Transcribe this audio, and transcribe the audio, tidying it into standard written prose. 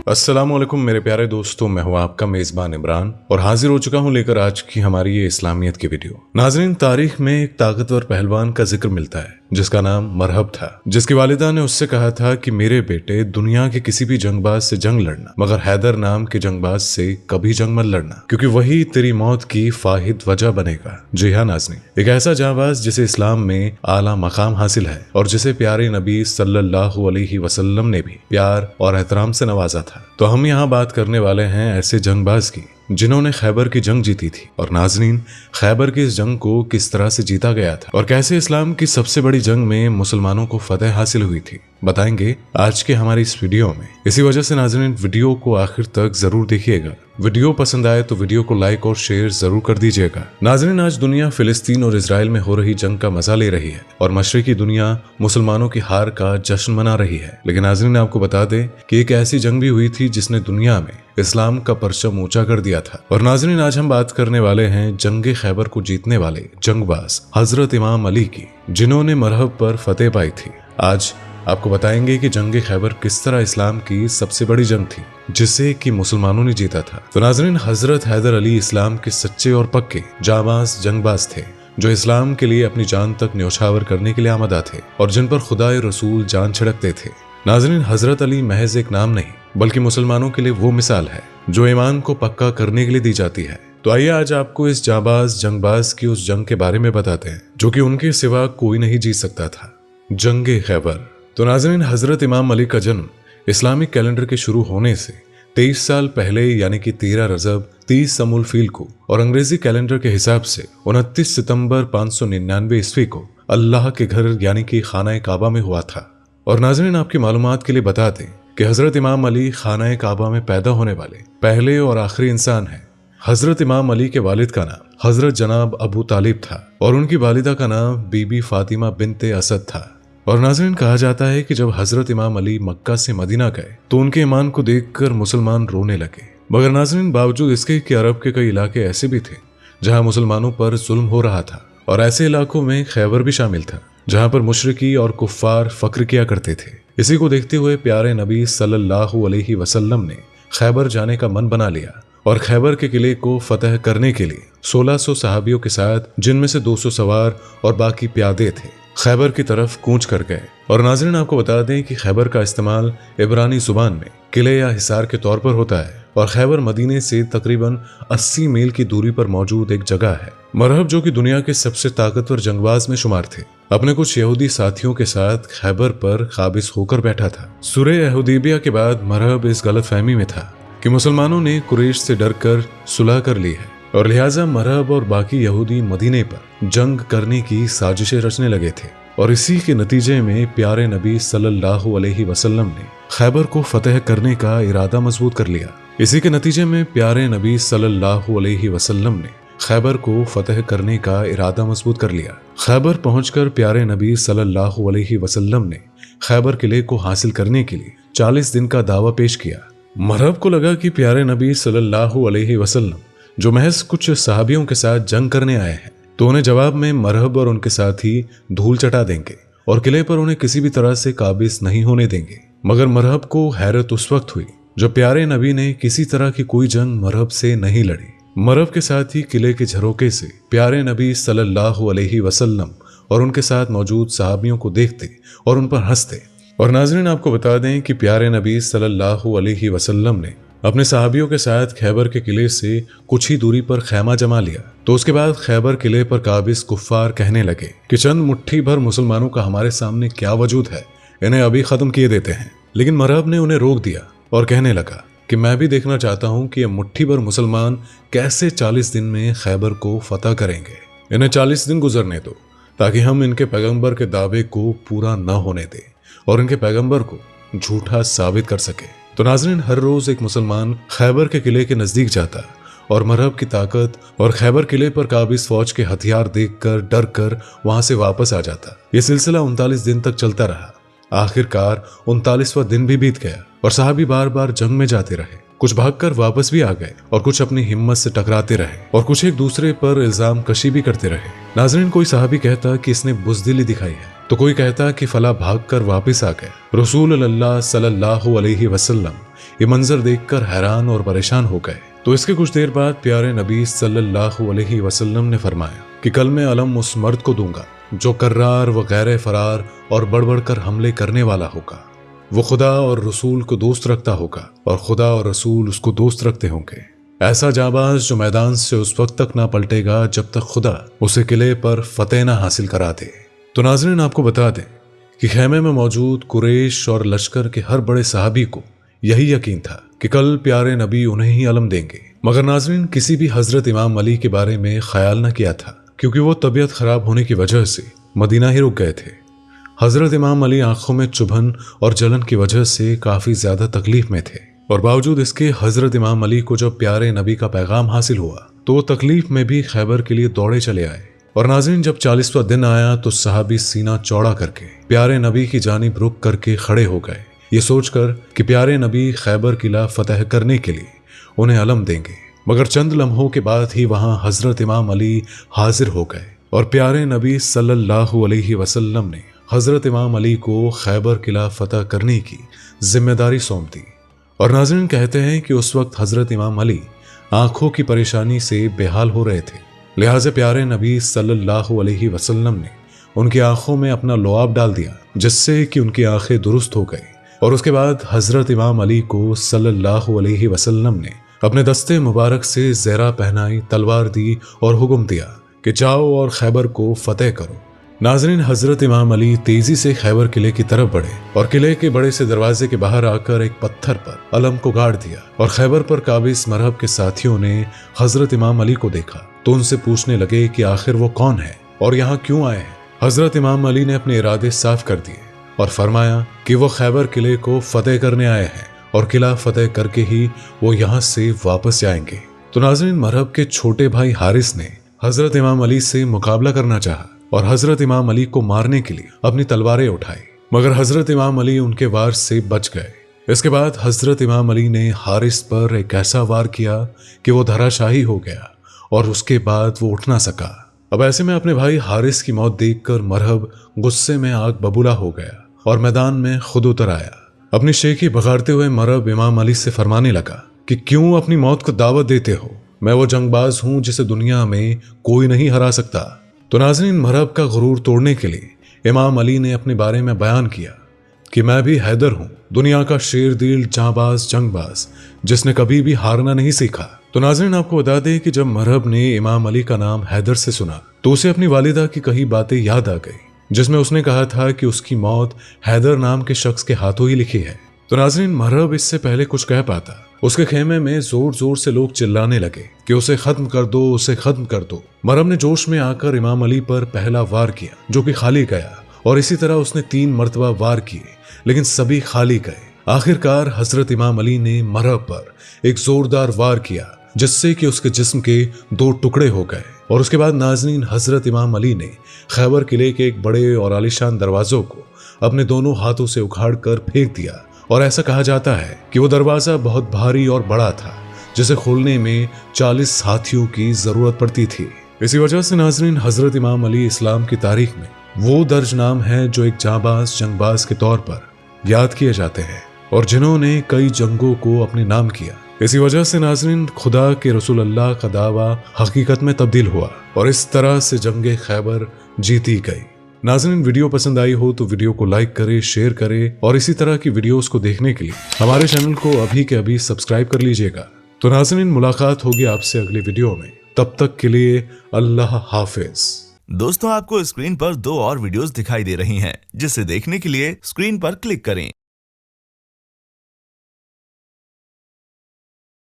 अस्सलामुअलैकुम मेरे प्यारे दोस्तों, मैं हूं आपका मेजबान इमरान और हाजिर हो चुका हूं लेकर आज की हमारी ये इस्लामियत की वीडियो। नाज़रीन, तारीख में एक ताकतवर पहलवान का जिक्र मिलता है जिसका नाम मरहब था, जिसकी वालिदा ने उससे कहा था कि मेरे बेटे, दुनिया के किसी भी जंगबाज से जंग लड़ना, मगर हैदर नाम के जंगबाज से कभी जंग मत लड़ना, क्योंकि वही तेरी मौत की फाहिद वजह बनेगा। जी हाँ नाज़रीन, एक ऐसा जांबाज जिसे इस्लाम में आला मकाम हासिल है और जिसे प्यारे नबी सल्लल्लाहु अलैहि वसल्लम ने भी प्यार और एहतराम से नवाजा था। तो हम यहाँ बात करने वाले हैं ऐसे जंगबाज की जिन्होंने खैबर की जंग जीती थी। और नाज़रीन, खैबर की इस जंग को किस तरह से जीता गया था और कैसे इस्लाम की सबसे बड़ी जंग में मुसलमानों को फतह हासिल हुई थी, बताएंगे आज के हमारी इस वीडियो में। इसी वजह से नाज़रीन, वीडियो को आखिर तक जरूर देखिएगा। वीडियो पसंद आए तो वीडियो को लाइक और शेयर जरूर कर दीजिएगा। नाज़रीन, आज दुनिया फिलिस्तीन और इजराइल में हो रही जंग का मजा ले रही है और मशरिकी दुनिया मुसलमानों की हार का जश्न मना रही है। लेकिन नाज़रीन, आपको बता दें कि एक ऐसी जंग भी हुई थी जिसने दुनिया में इस्लाम का परचम ऊंचा कर दिया था। और नाज़रीन, आज हम बात करने वाले हैं जंगे खैबर को जीतने वाले जंगबाज हजरत इमाम अली की, जिन्होंने मरहब पर फतेह पाई थी। आज आपको बताएंगे कि जंगे खैबर किस तरह इस्लाम की सबसे बड़ी जंग थी जिसे कि मुसलमानों ने जीता था। तो नाज़रीन, हजरत हैदर अली इस्लाम के सच्चे और पक्के जाबाज जंगबाज थे जो इस्लाम के लिए अपनी जान तक न्योछावर करने के लिए आमदा थे और जिन पर खुदाए रसूल जान छिड़कते थे। नाज़रीन, हजरत अली महज एक नाम नहीं बल्कि मुसलमानों के लिए वो मिसाल है जो ईमान को पक्का करने के लिए दी जाती है। तो आइए आज आपको इस जाबाज जंगबाज की उस जंग के बारे में बताते हैं जो कि उनके सिवा कोई नहीं जीत सकता था, जंगे खैबर। तो नाज़रीन, हजरत इमाम अली का जन्म इस्लामिक कैलेंडर के शुरू होने से 23 साल पहले यानी कि 13 रजब 30 समुल फील को और अंग्रेजी कैलेंडर के हिसाब से 29 सितंबर 599 ईस्वी को अल्लाह के घर यानी कि खाना काबा में हुआ था। और नाज़रीन, आपकी मालूमात के लिए बता दें कि हजरत इमाम अली खाना काबा में पैदा होने वाले पहले और आखिरी इंसान हैं। हजरत इमाम अली के वालिद का नाम हजरत जनाब अबू तालिब था और उनकी वालिदा का नाम बीबी फातिमा बिनते असद था। और नाज़रीन, कहा जाता है कि जब हजरत इमाम अली मक्का से मदीना गए तो उनके ईमान को देखकर मुसलमान रोने लगे। मगर नाज़रीन, बावजूद इसके कि अरब के कई इलाके ऐसे भी थे जहां मुसलमानों पर जुल्म हो रहा था और ऐसे इलाकों में खैबर भी शामिल था जहां पर मुशरिकी और कुफ्फार फक्र किया करते थे। इसी को देखते हुए प्यारे नबी सल्लल्लाहु अलैहि वसल्लम ने खैबर जाने का मन बना लिया और खैबर के किले को फतह करने के लिए 1600 सहाबियों के साथ, जिनमें से 200 सवार और बाकी प्यादे थे, खैबर की तरफ कूच कर गए। और नाज़रीन, आपको बता दें कि खैबर का इस्तेमाल इब्रानी जुबान में किले या हिसार के तौर पर होता है और खैबर मदीने से तकरीबन 80 मील की दूरी पर मौजूद एक जगह है। मरहब, जो कि दुनिया के सबसे ताकतवर जंगबाज में शुमार थे, अपने कुछ यहूदी साथियों के साथ खैबर पर काबिज होकर बैठा था। सूरह हुदैबिया के बाद मरहब इस गलतफहमी में था कि मुसलमानों ने कुरैश से डरकर सुलह कर ली है और लिहाजा मरहब और बाकी यहूदी मदीने पर जंग करने की साजिशें रचने लगे थे। और इसी के नतीजे में प्यारे नबी सल्लल्लाहु अलैहि वसल्लम ने खैबर को फतह करने का इरादा मजबूत कर लिया। इसी के नतीजे में प्यारे नबी सल्लल्लाहु अलैहि वसल्लम ने खैबर को फतह करने का इरादा मजबूत कर लिया। खैबर पहुंचकर प्यारे नबी सल्लल्लाहु अलैहि वसल्लम ने खैबर किले को हासिल करने के लिए 40 दिन का दावा पेश किया। मरहब को लगा कि प्यारे नबी सल्लल्लाहु अलैहि वसल्लम जो महज कुछ सहाबियों के साथ जंग करने आए हैं, तो उन्हें जवाब में मरहब और उनके साथी धूल चटा देंगे और किले पर उन्हें किसी भी तरह से काबिज नहीं होने देंगे। मगर मरहब को हैरत उस वक्त हुई जब प्यारे नबी ने किसी तरह की कोई जंग मरहब से नहीं लड़ी। मरहब के साथ ही किले के झरोके से प्यारे नबी सल्लल्लाहु अलैहि वसल्लम और उनके साथ मौजूद सहाबियों को देखते और उन पर हंसते। और नाज़रीन, आपको बता दें कि प्यारे नबी सल्लल्लाहु अलैहि वसल्लम ने अपने सहाबियों के साथ खैबर के किले से कुछ ही दूरी पर खैमा जमा लिया। तो उसके बाद खैबर किले पर काबिज कुफ्फार कहने लगे कि चंद मुट्ठी भर मुसलमानों का हमारे सामने क्या वजूद है, इन्हें अभी खत्म किए देते हैं। लेकिन मरहब ने उन्हें रोक दिया और कहने लगा कि मैं भी देखना चाहता हूं कि ये मुट्ठी भर मुसलमान कैसे 40 दिन में खैबर को फतह करेंगे। इन्हें 40 दिन गुजरने दो ताकि हम इनके पैगंबर के दावे को पूरा न होने दें और इनके पैगंबर को झूठा साबित कर सके। तो नाज़रीन, हर रोज एक मुसलमान खैबर के किले के नजदीक जाता और मरहब की ताकत और खैबर किले पर काबिज फौज के हथियार देखकर डर कर वहां से वापस आ जाता। यह सिलसिला 39 दिन तक चलता रहा। आखिरकार 39वां दिन भी बीत गया और साहबी बार बार जंग में जाते रहे। कुछ भागकर वापस भी आ गए और कुछ अपनी हिम्मत से टकराते रहे और कुछ एक दूसरे पर इल्जाम कशी भी करते रहे। नाज़रीन, कोई साहबी कहता कि इसने बुज़दिली दिखाई है तो कोई कहता कि फला भाग कर वापिस आ गया। रसूल अल्लाह सल्लल्लाहु अलैहि वसल्लम ये मंजर देखकर हैरान और परेशान हो गए। तो इसके कुछ देर बाद प्यारे नबी सल्लल्लाहु अलैहि वसल्लम ने फरमाया कि कल मैं अलम उस मर्द को दूंगा जो कर्रार व गैर फरार और बढ़ बढ़ कर हमले करने वाला होगा। वो खुदा और रसूल को दोस्त रखता होगा और खुदा और रसूल उसको दोस्त रखते होंगे। ऐसा जाबाज जो मैदान से उस वक्त तक ना पलटेगा जब तक खुदा उसे किले पर फतेह ना हासिल करा दे। तो नाज़रीन, आपको बता दें कि खेमे में मौजूद कुरैश और लश्कर के हर बड़े सहाबी को यही यकीन था कि कल प्यारे नबी उन्हें ही अलम देंगे। मगर नाज़रीन, किसी भी हजरत इमाम अली के बारे में ख्याल न किया था, क्योंकि वो तबीयत खराब होने की वजह से मदीना ही रुक गए थे। हजरत इमाम अली आंखों में चुभन और जलन की वजह से काफी ज्यादा तकलीफ में थे, और बावजूद इसके हजरत इमाम अली को जब प्यारे नबी का पैगाम हासिल हुआ तो वो तकलीफ में भी खैबर के लिए दौड़े चले आए। और नाज़रीन, जब 40वां दिन आया तो सहाबी सीना चौड़ा करके प्यारे नबी की जानिब रुक करके खड़े हो गए, ये सोचकर कि प्यारे नबी खैबर किला फतह करने के लिए उन्हें अलम देंगे। मगर चंद लम्हों के बाद ही वहां हजरत इमाम अली हाजिर हो गए और प्यारे नबी सल्लल्लाहु अलैहि वसल्लम ने हजरत इमाम अली को खैबर किला फतह करने की जिम्मेदारी सौंप दी। और नाज़रीन, कहते हैं कि उस वक्त हजरत इमाम अली आंखों की परेशानी से बेहाल हो रहे थे, लिहाजा प्यारे नबी सल्लल्लाहु अलैहि वसल्लम ने उनकी आंखों में अपना लुआब डाल दिया, जिससे कि उनकी आंखें दुरुस्त हो गई। और उसके बाद हजरत इमाम अली को सल्लल्लाहु अलैहि वसल्लम ने अपने दस्ते मुबारक से ज़ेरा पहनाई, तलवार दी और हुक्म दिया कि जाओ और खैबर को फतेह करो। नाज़रीन, हजरत इमाम अली तेजी से खैबर किले की तरफ बढ़े और किले के बड़े से दरवाजे के बाहर आकर एक पत्थर पर अलम को गाड़ दिया। और खैबर पर काबिज मरहब के साथियों ने हजरत इमाम अली को देखा तो उनसे पूछने लगे कि आखिर वो कौन है और यहाँ क्यों आए हैं। हजरत इमाम अली ने अपने इरादे साफ कर दिए और फरमाया कि वो खैबर किले को फतेह करने आए हैं और किला फतेह करके ही वो यहाँ से वापस जाएंगे। तो नाज़रीन, मरहब के छोटे भाई हारिस ने हजरत इमाम अली से मुकाबला करना चाहा और हजरत इमाम अली को मारने के लिए अपनी तलवारें उठाई, मगर हजरत इमाम अली उनके वार से बच गए। इसके बाद हजरत इमाम अली ने हारिस पर एक ऐसा वार किया कि वो धराशाही हो गया और उसके बाद वो उठ ना सका। अब ऐसे में अपने भाई हारिस की मौत देखकर मरहब गुस्से में आग बबूला हो गया और मैदान में खुद उतर आया। अपनी शेखी बघाड़ते हुए मरहब इमाम अली से फरमाने लगा कि क्यों अपनी मौत को दावत देते हो, मैं वो जंगबाज हूं जिसे दुनिया में कोई नहीं हरा सकता। तो नाज़रीन, मरहब का गुरूर तोड़ने के लिए इमाम अली ने अपने बारे में बयान किया कि मैं भी हैदर हूं, दुनिया का शेर दिल जांबाज जंगबाज जिसने कभी भी हारना नहीं सीखा। तो नाज़रीन, आपको बता दें कि जब मरहब ने इमाम अली का नाम हैदर से सुना तो उसे अपनी वालिदा की कही बातें याद आ गई, जिसमें उसने कहा था कि उसकी मौत हैदर नाम के शख्स के हाथों ही लिखी है। तो नाज़रीन, मरहब इससे पहले कुछ कह पाता उसके खेमे में जोर जोर से लोग चिल्लाने लगे कि उसे खत्म कर दो, उसे खत्म कर दो। मरहब ने जोश में आकर इमाम अली पर पहला वार किया जो कि खाली गया, और इसी तरह उसने 3 मरतबा वार किए लेकिन सभी खाली गए। आखिरकार हजरत इमाम अली ने मरहब पर एक जोरदार वार किया जिससे कि उसके जिस्म के 2 टुकड़े हो गए। और उसके बाद नाज़रीन, हजरत इमाम अली ने खैबर किले के एक बड़े और आलीशान दरवाजों को अपने दोनों हाथों से उखाड़ कर फेंक दिया। और ऐसा कहा जाता है कि वो दरवाजा बहुत भारी और बड़ा था जिसे खोलने में 40 हाथियों की जरूरत पड़ती थी। इसी वजह से नाज़रीन, हजरत इमाम अली इस्लाम की तारीख में वो दर्ज नाम है जो एक जांबाज जंगबाज के तौर पर याद किए जाते हैं और जिन्होंने कई जंगों को अपने नाम किया। इसी वजह से नाज़रीन, खुदा के रसूल अल्लाह का दावा हकीकत में तब्दील हुआ और इस तरह से जंगे खैबर जीती गई। नाज़रीन, वीडियो पसंद आई हो तो वीडियो को लाइक करें, शेयर करें और इसी तरह की वीडियोस को देखने के लिए हमारे चैनल को अभी के अभी सब्सक्राइब कर लीजिएगा। तो नाज़रीन, मुलाकात होगी आपसे अगले वीडियो में, तब तक के लिए अल्लाह हाफिज। दोस्तों, आपको स्क्रीन पर 2 और वीडियोस दिखाई दे रही हैं, जिसे देखने के लिए स्क्रीन पर क्लिक करें।